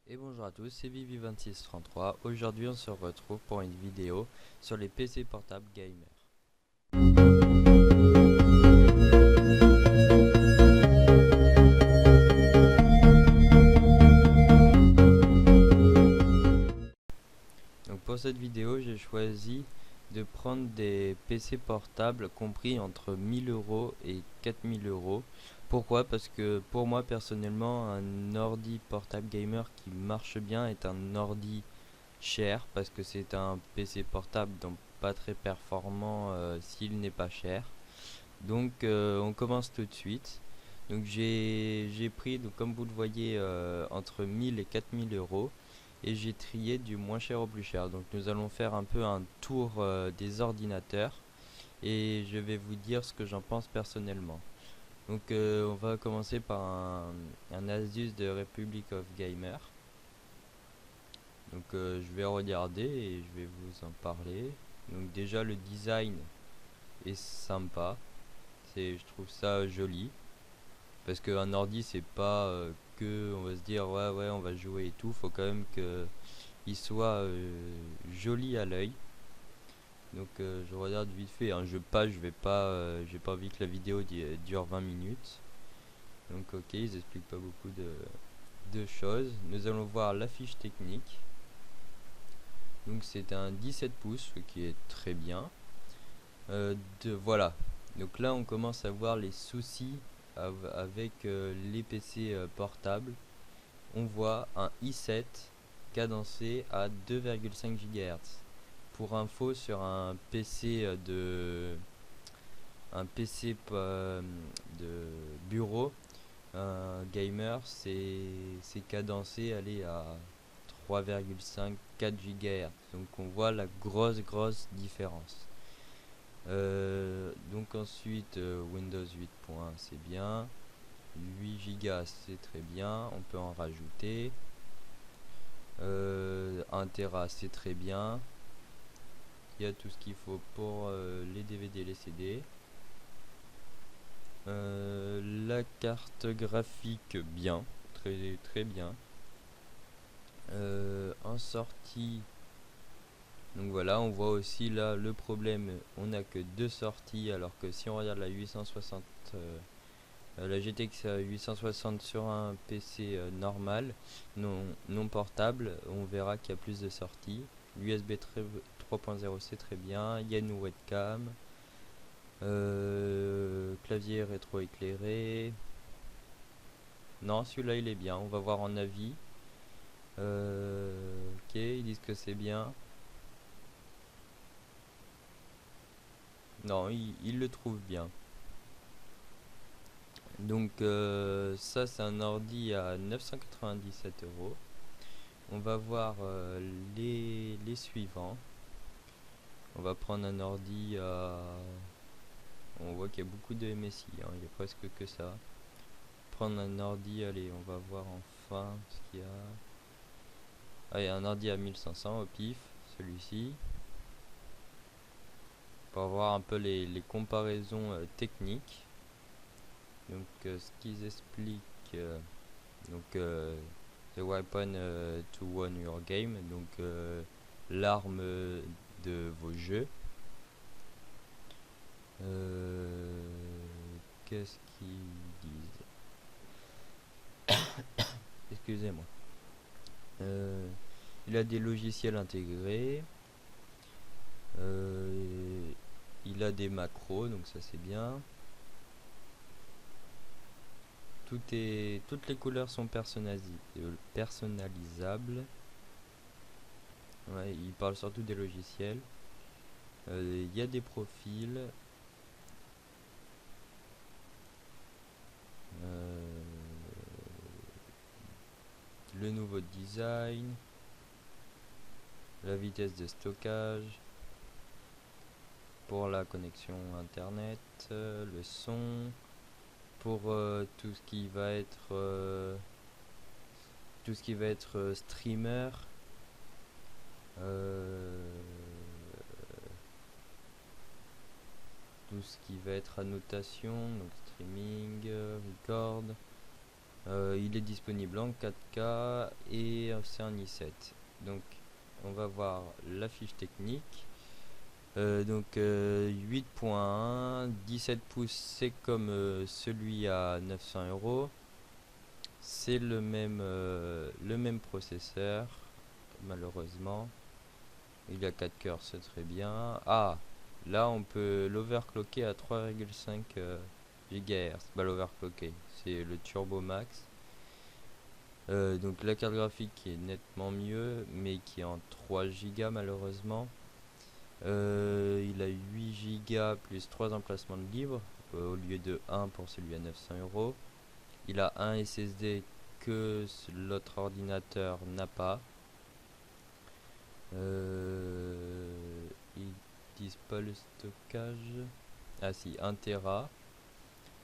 Et bonjour à tous, c'est Vivi2633. Aujourd'hui, on se retrouve pour une vidéo sur les PC portables gamer. Donc pour cette vidéo, j'ai choisi de prendre des PC portables compris entre 1000 euros et 4000 euros. Pourquoi? Parce que pour moi personnellement, un ordi portable gamer qui marche bien est un ordi cher, parce que c'est un PC portable donc pas très performant s'il n'est pas cher. Donc on commence tout de suite. Donc j'ai pris, donc, comme vous le voyez, entre 1000 et 4000 euros, et j'ai trié du moins cher au plus cher. Donc nous allons faire un peu un tour des ordinateurs, et je vais vous dire ce que j'en pense personnellement. Donc on va commencer par un Asus de Republic of Gamer. Donc je vais regarder et je vais vous en parler. Donc déjà le design est sympa, je trouve ça joli, parce qu'un ordi c'est pas que on va se dire ouais on va jouer et tout, faut quand même que il soit joli à l'œil. Donc je regarde vite fait, hein, je vais pas j'ai pas envie que la vidéo dure 20 minutes. Donc ok, ils expliquent pas beaucoup de choses. Nous allons voir la fiche technique. Donc c'est un 17 pouces, ce qui est très bien. Voilà. Donc là on commence à voir les soucis avec les PC portables. On voit un i7 cadencé à 2,5 GHz. Pour info, sur un PC de bureau, un gamer, c'est cadencé aller à 3,5 4 GHz. Donc on voit la grosse différence. Donc ensuite Windows 8. C'est bien, 8 Go c'est très bien, on peut en rajouter. 1 Tera c'est très bien, il y a tout ce qu'il faut pour les DVD et les CD. La carte graphique bien, très bien. En sortie, donc voilà, on voit aussi là le problème, on n'a que deux sorties, alors que si on regarde la 860, la GTX 860 sur un PC normal, non portable, on verra qu'il y a plus de sorties. L'USB 3.0 c'est très bien, il y a une webcam, clavier rétro-éclairé. Non, celui-là il est bien, on va voir en avis. Ok, ils disent que c'est bien. Non, ils le trouvent bien. Donc ça c'est un ordi à 997 euros. On va voir les suivants. On va prendre un ordi à... On voit qu'il y a beaucoup de MSI, hein, il y a presque que ça. Prendre un ordi, allez, on va voir enfin ce qu'il y a. Ah, il y a un ordi à 1500 au pif, celui-ci. Pour voir un peu les comparaisons techniques. Donc ce qu'ils expliquent, donc the weapon to win your game, donc l'arme de vos jeux. Qu'est-ce qu'ils disent? Excusez-moi. Il a des logiciels intégrés. Il a des macros, donc ça c'est bien. Toutes les couleurs sont personnalisables. Ouais, il parle surtout des logiciels. Il y a des profils. Le nouveau design. La vitesse de stockage. Pour la connexion internet. Le son. Pour tout ce qui va être streamer. Tout ce qui va être annotation, donc streaming, record. Il est disponible en 4K et c'est en i7. Donc on va voir la fiche technique. 8.1, 17 pouces, c'est comme celui à 900 €. C'est le même processeur, malheureusement. Il a 4 cœurs, c'est très bien. Ah, là on peut l'overclocker à 3,5 GHz. Bah, l'overclocker, c'est le Turbo Max. Donc la carte graphique qui est nettement mieux, mais qui est en 3 Go malheureusement. Il a 8 Go plus 3 emplacements de libre au lieu de 1 pour celui à 900 €. Il a un SSD que l'autre ordinateur n'a pas. Ils disent pas le stockage. Ah si, 1 Tera.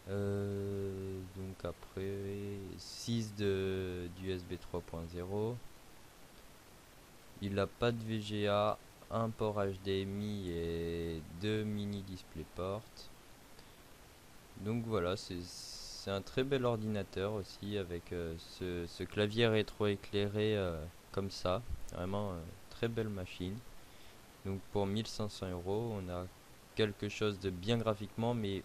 Donc après 6 d'USB 3.0. Il n'a pas de VGA, un port HDMI et 2 mini DisplayPort. Donc voilà, c'est un très bel ordinateur aussi avec ce clavier rétro-éclairé comme ça. Vraiment très belle machine. Donc pour 1500 €, on a quelque chose de bien graphiquement, mais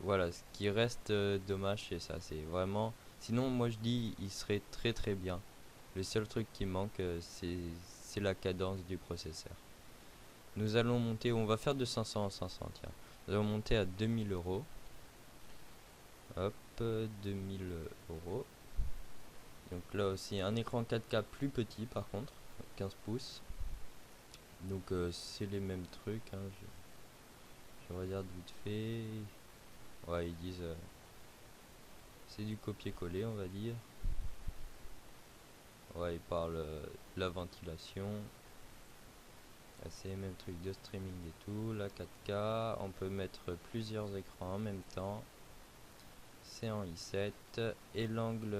voilà, ce qui reste dommage, c'est ça. C'est vraiment. Sinon, moi je dis, il serait très très bien. Le seul truc qui manque, c'est la cadence du processeur. Nous allons monter, on va faire de 500 en 500, tiens. Nous allons monter à 2000 €. Hop, 2000 €. Donc là aussi, un écran 4K plus petit par contre, 15 pouces. Donc c'est les mêmes trucs, hein. Je regarde vite fait. Ouais, ils disent c'est du copier-coller, on va dire. Ouais, ils parlent de la ventilation. C'est les mêmes trucs de streaming et tout. La 4K, on peut mettre plusieurs écrans en même temps. C'est en i7 et l'angle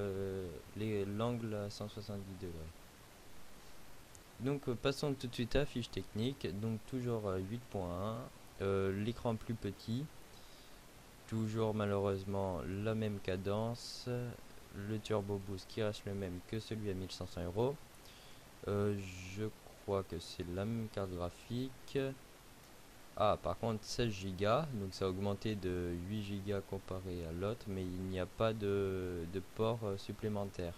à 170 degrés. Donc passons tout de suite à la fiche technique. Donc toujours 8.1, l'écran plus petit, toujours malheureusement la même cadence, le turbo boost qui reste le même que celui à 1500 €. Je crois que c'est la même carte graphique. Ah, par contre 16 Go, donc ça a augmenté de 8 Go comparé à l'autre, mais il n'y a pas de port supplémentaire.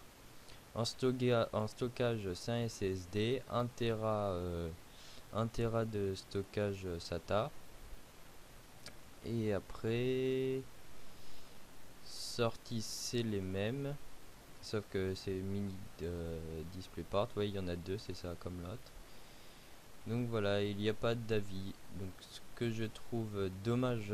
En stockage, c'est un SSD, 1 Tera de stockage SATA. Et après, sortie, c'est les mêmes, sauf que c'est mini DisplayPort. Ouais, il y en a deux, c'est ça comme l'autre. Donc voilà, il n'y a pas d'avis. Donc ce que je trouve dommage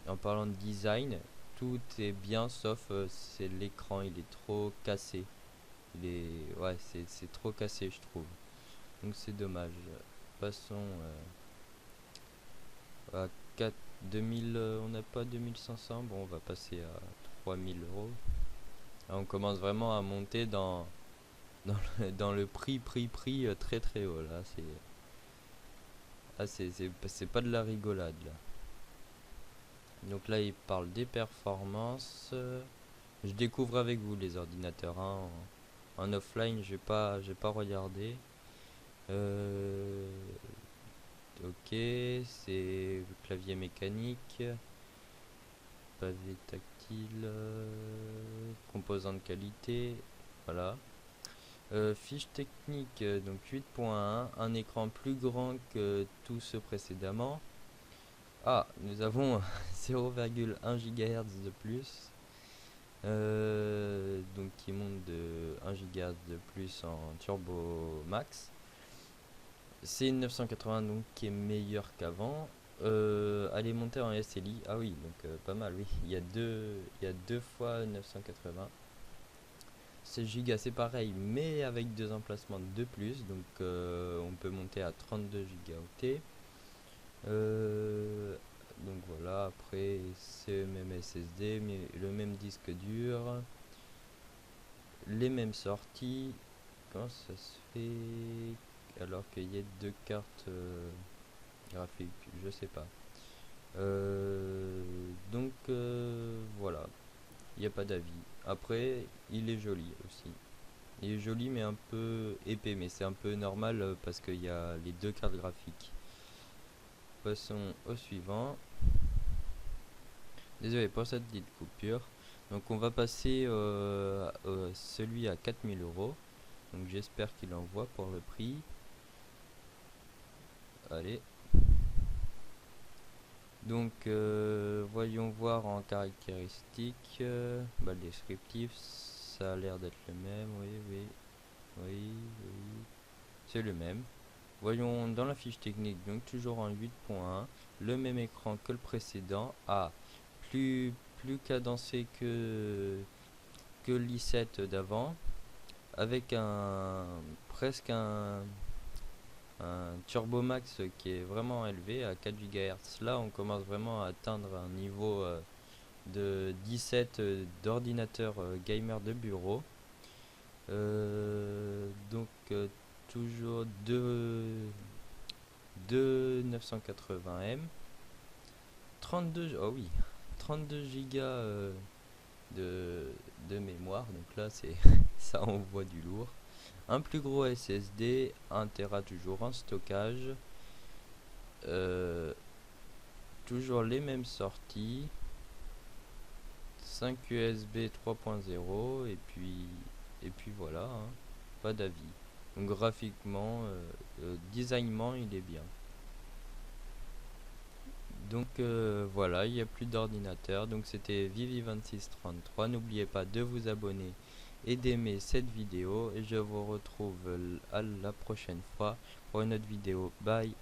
en parlant de design, tout est bien sauf c'est l'écran, il est trop cassé. Ouais, c'est trop cassé, je trouve. Donc c'est dommage. Passons à 2000, on n'a pas 2500. Bon, on va passer à 3000 €. Là, on commence vraiment à monter dans le prix très très haut. Là, c'est pas de la rigolade là. Donc là, il parle des performances. Je découvre avec vous les ordinateurs, hein. En offline, j'ai pas regardé. Ok, c'est clavier mécanique, pavé tactile, composants de qualité, voilà. Fiche technique, donc 8.1, un écran plus grand que tous ceux précédemment. Ah, nous avons 0,1 GHz de plus. Donc qui monte de 1 GHz de plus en Turbo Max. C'est une 980 donc qui est meilleur qu'avant. Elle est montée en SLI. Ah oui, donc pas mal, oui. Il y a deux fois 980. 16 Go c'est pareil, mais avec deux emplacements de plus. Donc on peut monter à 32 Go. Donc voilà, après c'est le même SSD, mais le même disque dur, les mêmes sorties. Comment ça se fait alors qu'il y a deux cartes graphiques? Je sais pas. Donc voilà. il n'y a pas d'avis. Après, il est joli aussi. Il est joli mais un peu épais, mais c'est un peu normal parce qu'il y a les deux cartes graphiques. Passons au suivant. Désolé pour cette petite coupure. Donc on va passer celui à 4000 €. Donc j'espère qu'il envoie pour le prix. Allez. Donc voyons voir en caractéristiques. Le descriptif, ça a l'air d'être le même. Oui, oui, oui, oui. C'est le même. Voyons dans la fiche technique, donc toujours en 8.1, le même écran que le précédent. Plus cadencé que l'i7 d'avant, avec presque un turbo max qui est vraiment élevé à 4 GHz. Là on commence vraiment à atteindre un niveau de 17 d'ordinateur gamer de bureau. Toujours 2 980M, 32, oh oui, 32 gigas de mémoire, donc là c'est ça envoie du lourd. Un plus gros SSD, 1 Tera toujours en stockage, toujours les mêmes sorties, 5 USB 3.0 et puis voilà, hein, pas d'avis. Donc graphiquement, designement il est bien. Donc voilà, il n'y a plus d'ordinateur. Donc c'était Vivi2633. N'oubliez pas de vous abonner et d'aimer cette vidéo. Et je vous retrouve à la prochaine fois pour une autre vidéo. Bye.